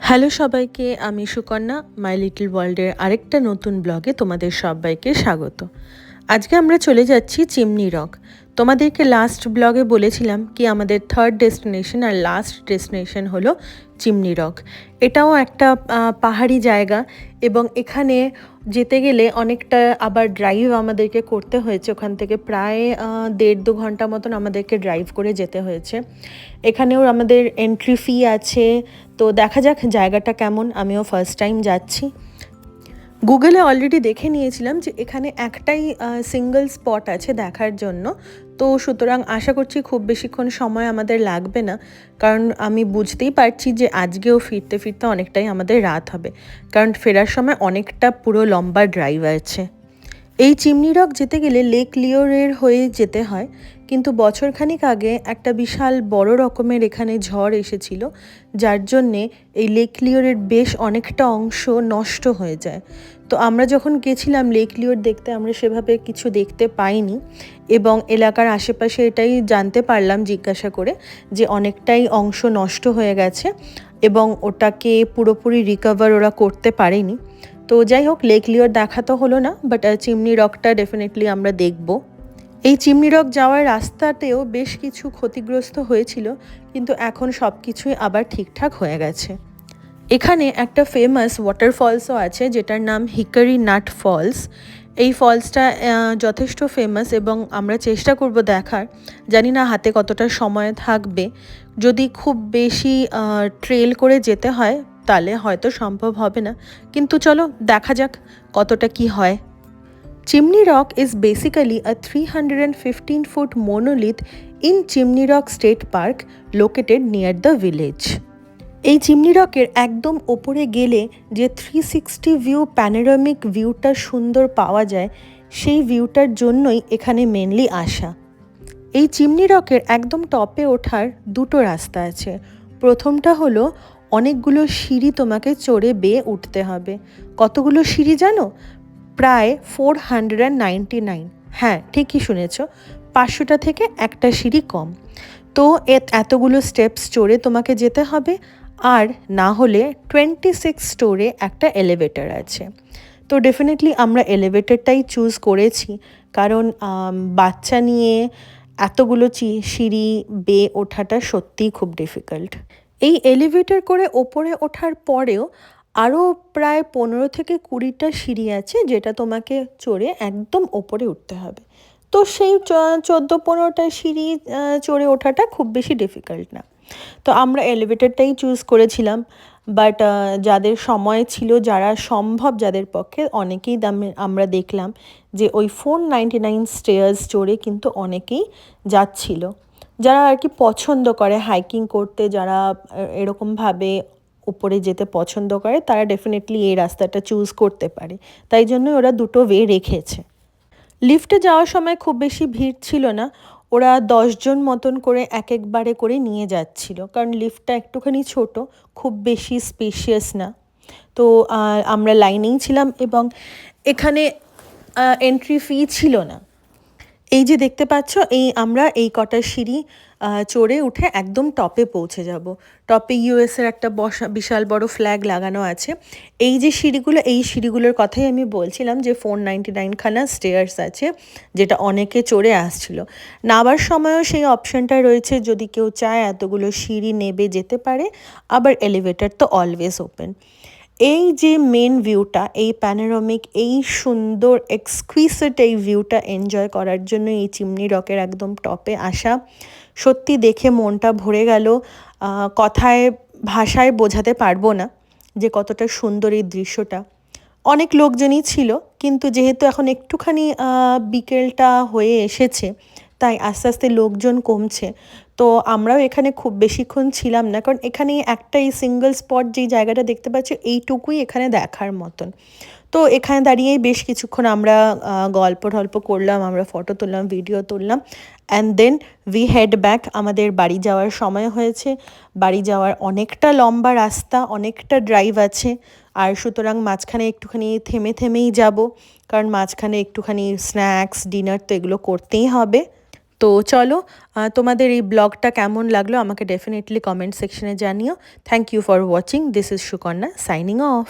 Hello সবাইকে, আমি Sukanya my little ওয়ার্ল্ডের আরেকটা নতুন ব্লগে তোমাদের সবাইকে স্বাগত। আজকে আমরা চলে যাচ্ছি চিমনি রক। তোমাদেরকে লাস্ট ব্লগে বলেছিলাম কি আমাদের থার্ড ডেস্টিনেশন আর লাস্ট ডেস্টিনেশন হলো চিমনি রক। এটাও একটা পাহাড়ি জায়গা এবং এখানে যেতে গেলে অনেকটা আবার ড্রাইভ আমাদেরকে করতে হয়েছে। ওখান থেকে প্রায় 1.5-2 ঘন্টা মতন আমাদেরকে ড্রাইভ করে যেতে হয়েছে। এখানেও আমাদের এন্ট্রি ফি আছে। তো দেখা যাক জায়গাটা কেমন। আমিও ফার্স্ট টাইম যাচ্ছি। গুগলে অলরেডি দেখে নিয়েছিলাম যে এখানে একটাই সিঙ্গল স্পট আছে দেখার জন্য। তো সুতরাং আশা করছি খুব বেশিক্ষণ সময় আমাদের লাগবে না, কারণ আমি বুঝতেই পারছি যে আজকেও ফিরতে ফিরতে অনেকটাই আমাদের রাত হবে, কারণ ফেরার সময় অনেকটা পুরো লম্বা ড্রাইভ আছে। এই চিমনি রক যেতে গেলে লেক লিওরের হয়ে যেতে হয়, কিন্তু বছরখানিক আগে একটা বিশাল বড় রকমের এখানে ঝড় এসেছিল, যার জন্যে এই লেক লিওরের বেশ অনেকটা অংশ নষ্ট হয়ে যায়। তো আমরা যখন গেছিলাম লেক লিওর দেখতে, আমরা সেভাবে কিছু দেখতে পাইনি এবং এলাকার আশেপাশে এটাই জানতে পারলাম জিজ্ঞাসা করে যে অনেকটাই অংশ নষ্ট হয়ে গেছে এবং ওটাকে পুরোপুরি রিকভার ওরা করতে পারেনি। তো যাই হোক, লেক লিওর দেখা তো হলো না, বাট চিমনি রকটা ডেফিনেটলি আমরা দেখব। এই চিমনি রক যাওয়ার রাস্তাতেও বেশ কিছু ক্ষতিগ্রস্ত হয়েছিল, কিন্তু এখন সব কিছুই আবার ঠিকঠাক হয়ে গেছে। এখানে একটা ফেমাস ওয়াটারফলসও আছে যেটার নাম হিকারি নাট ফলস। এই ফলসটা যথেষ্ট ফেমাস এবং আমরা চেষ্টা করব দেখার। জানি না হাতে কতটা সময় থাকবে। যদি খুব বেশি ট্রেল করে যেতে হয় তাহলে হয়তো সম্ভব হবে না, কিন্তু চলো দেখা যাক কতটা কি হয়। Chimney Rock is basically a 315-foot monolith in Chimney Rock State Park located near the village. এই চিমনি রকের একদম ওপরে গেলে যে 360 ভিউ প্যানোরামিক ভিউটা সুন্দর পাওয়া যায়, সেই ভিউটার জন্যই এখানে মেনলি আসা। এই চিমনি রকের একদম টপে ওঠার দুটো রাস্তা আছে। প্রথমটা হলো অনেকগুলো সিঁড়ি তোমাকে চড়ে বেয়ে উঠতে হবে। কতগুলো সিঁড়ি জানো? প্রায় 499। হ্যাঁ, ঠিকই শুনেছ, 500টা থেকে একটা সিঁড়ি কম। তো এতগুলো স্টেপস চড়ে তোমাকে যেতে হবে, আর না হলে 26 স্টোরে একটা এলিভেটর আছে। তো ডেফিনেটলি আমরা এলিভেটরটাই চুজ করেছি, কারণ বাচ্চা নিয়ে এতগুলো সিঁড়ি বেয়ে ওঠাটা সত্যিই খুব ডিফিকাল্ট। এই এলিভেটর করে ওপরে ওঠার পরেও আরও প্রায় 15 থেকে 20টা সিঁড়ি আছে, যেটা তোমাকে চড়ে একদম ওপরে উঠতে হবে। তো সেই 14-15টা সিঁড়ি চড়ে ওঠাটা খুব বেশি ডিফিকাল্ট না। তো আমরা এলিভেটরটাই চুজ করেছিলাম, বাট যাদের সময় ছিল, যারা সম্ভব যাদের পক্ষে, অনেকেই আমরা দেখলাম যে ওই 499 স্টেয়ার্স চড়ে কিন্তু অনেকেই যাচ্ছিল। যারা আর কি পছন্দ করে হাইকিং করতে, যারা এরকমভাবে উপরে যেতে পছন্দ করে, তারা ডেফিনেটলি এই রাস্তাটা চুজ করতে পারে। তাই জন্য ওরা দুটো ওয়ে রেখেছে। লিফটে যাওয়ার সময় খুব বেশি ভিড় ছিল না। ওরা 10 জন মতন করে একবারে করে নিয়ে যাচ্ছিল, কারণ লিফটটা একটুখানি ছোট, খুব বেশি স্পেশিয়াস না। তো আমরা লাইনেই ছিলাম এবং এখানে এন্ট্রি ফি ছিল না। এই যে দেখতে পাচ্ছ, আমরা এই কটা সিঁড়ি চড়ে উঠে একদম টপে পৌঁছে যাব। টপে ইউএসের একটা বিশাল বড় ফ্ল্যাগ লাগানো আছে। এই যে সিঁড়িগুলো, এই সিঁড়িগুলোর কথাই আমি বলছিলাম যে 499খানা স্টেয়ার্স আছে, যেটা অনেকে চড়ে আসছিল। নামার সময়ও সেই অপশানটা রয়েছে, যদি কেউ চায় এতগুলো সিঁড়ি নেবে যেতে পারে। আবার এলিভেটর তো অলওয়েজ ওপেন। এই যে মেন ভিউটা, এই প্যানোরামিক, এই সুন্দর এক্সকুইসিট এই ভিউটা এনজয় করার জন্য এই চিমনি রকের একদম টপে আসা সত্যি দেখে মনটা ভরে গেল। ভাষায় বোঝাতে পারবো না যে কতটা সুন্দর এই দৃশ্যটা। অনেক লোকজনই ছিল, কিন্তু যেহেতু এখন একটুখানি বিকেলটা হয়ে এসেছে, তাই আস্তে আস্তে লোকজন কমছে। তো আমরাও এখানে খুব বেশিক্ষণ ছিলাম না, কারণ এখানে একটা এই সিঙ্গল স্পট যেই জায়গাটা দেখতে পাচ্ছি, এইটুকুই এখানে দেখার মতন। তো এখানে দাঁড়িয়েই বেশ কিছুক্ষণ আমরা গল্প করলাম, আমরা ফটো তুললাম, ভিডিও তুললাম, and then we head back. আমাদের বাড়ি যাওয়ার সময় হয়েছে। বাড়ি যাওয়ার অনেকটা লম্বা রাস্তা, অনেকটা ড্রাইভ আছে, আর সুতরাং মাঝখানে একটুখানি থেমেই যাব, কারণ মাঝখানে একটুখানি স্ন্যাক্স, ডিনার তো এগুলো করতেই হবে। তো তো চলো, তোমাদের এই ব্লগটা কেমন লাগলো আমাকে ডেফিনেটলি কমেন্ট সেকশনে জানিও। Thank you for watching. This is Sukanya signing of.